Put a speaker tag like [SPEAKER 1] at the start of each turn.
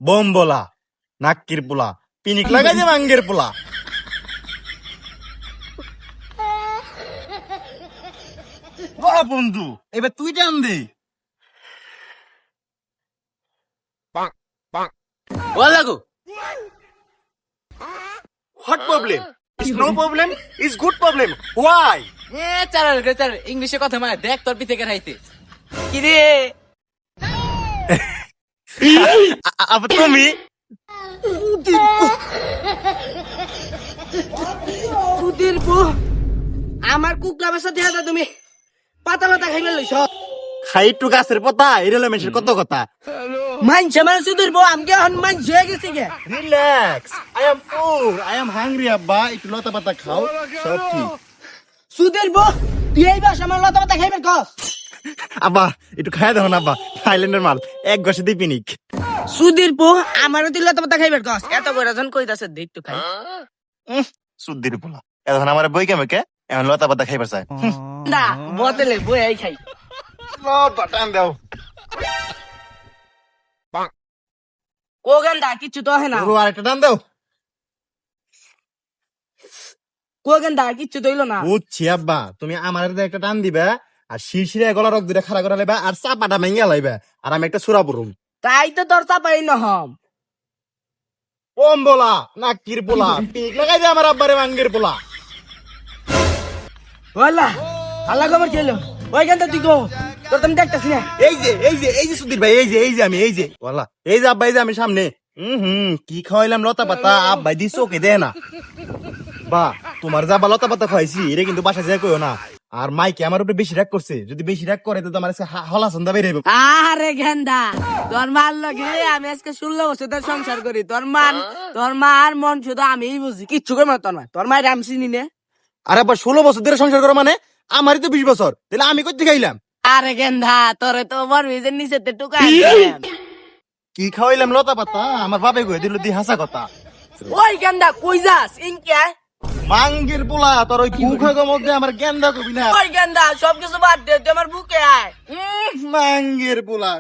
[SPEAKER 1] Bomb বলা, নাক্কির পোলা, পিনিক লাগাই যে মাঙ্গের পোলা। বড় বন্ধু, এবার তুই টান দে।
[SPEAKER 2] ওয়ালাগো
[SPEAKER 1] What problem? It's no problem. It's good problem. Why?
[SPEAKER 2] চার ইংলিশে কথা মানে দেখ তোর পিতে খাইতে কি রে
[SPEAKER 1] আবার তুমি
[SPEAKER 3] সুধীর বউ আমার কুকলা বাসা দিয়া দাও তুমি পাতা পাতা খাইবে লইছ
[SPEAKER 1] খাই একটু গাছের পাতা, এর মেশের কত কথা।
[SPEAKER 3] মানছে মানে সুধীর বউ আমকে এখন মানছে হয়ে গেছে গে
[SPEAKER 1] relax, I am poor, I am hungry আব্বা, একটু লতা পাতা খাও, সব ঠিক।
[SPEAKER 3] সুধীর বউ তুই এই বাসা আমার লতা পাতা খাইবে কস
[SPEAKER 1] আব্বা একটু খাই দেখো না আব্বা, থাইল্যান্ডের মাল, এক গসে দিই পিনিক।
[SPEAKER 3] সুধীর বউ আমারও তুই লতা পাতা খাইবে কস এত বড় জন কইতাছে দেখ একটু খাই
[SPEAKER 1] সুদ্দির পোলা, এখন আমার বই কেমকে এখন লতা পাতা খাইবার চাই।
[SPEAKER 3] না বোতলে বই আই খাই
[SPEAKER 1] লতা টান দাও।
[SPEAKER 3] ও গেন্দা কিছু তো হয় না
[SPEAKER 1] পুরো আরেকটা টান দাও।
[SPEAKER 3] কো গেন্দা কিছু তো হইলো না
[SPEAKER 1] বুঝছি আব্বা, তুমি আমার একটা টান দিবে আর শিরশিরে গলা রক দুটা খাড়া করে লাইবা আর চাপাটা ভেঙে লাইবা আর আমি একটা সুরা পড়ুম।
[SPEAKER 3] তাই তো তোর চাপাই নহম
[SPEAKER 1] ওম বলা, নাকির পোলা, পিক লাগাই দে আমার আব্বারে মাঙ্গের পোলা।
[SPEAKER 3] ওয়ালা আল্লাহ খবর ছিল ওই গেন্দা তুই গো তোর তুমি দেখতাছি না
[SPEAKER 1] এই যে সুধীর ভাই, এই যে আমি, এই যে বলা, এই যে আব্বা, এই যে আমি সামনে। কি খাওয়াইলাম লতা পাতা, আব্বাই দি চোখে দে না। বা তোমার যা বা লতা পাতা খাইছি এটা কিন্তু বাসা যায় কইও না। আর মাইকে আমার উপরে বেশি রাগ করছে, যদি বেশি রাগ করে তো আমার হলা সন্ধ্যা বের হইব।
[SPEAKER 3] আরে গেন্দা তোর মার লগে আমি আজকে 16 বছর ধরে সংসার করি তোর মার মন শুধু আমিই বুঝি কিচ্ছু করে না তোর মায়ের আমি চিনি নে
[SPEAKER 1] আর আবার 16 বছর ধরে সংসার করো মানে আমারই তো 20 বছর, তাহলে আমি কইতে খাইলাম।
[SPEAKER 3] আরে গেন্দা তোরে তো বড় হইছে নিচেতে টুকাই
[SPEAKER 1] কি খাওয়াইলাম লতা পাতা, আমার বাপে কই দিল দি হাসা কথা।
[SPEAKER 3] ওই গেন্দা কই যাস ইনকে
[SPEAKER 1] মাঙ্গের পোলা, তোর ওই মুখের মধ্যে আমার গেন্দা কবি না।
[SPEAKER 3] ওই গেন্দা সবকিছু বাদ দে তুই আমার বুকে আয়
[SPEAKER 1] মাঙ্গের পোলা।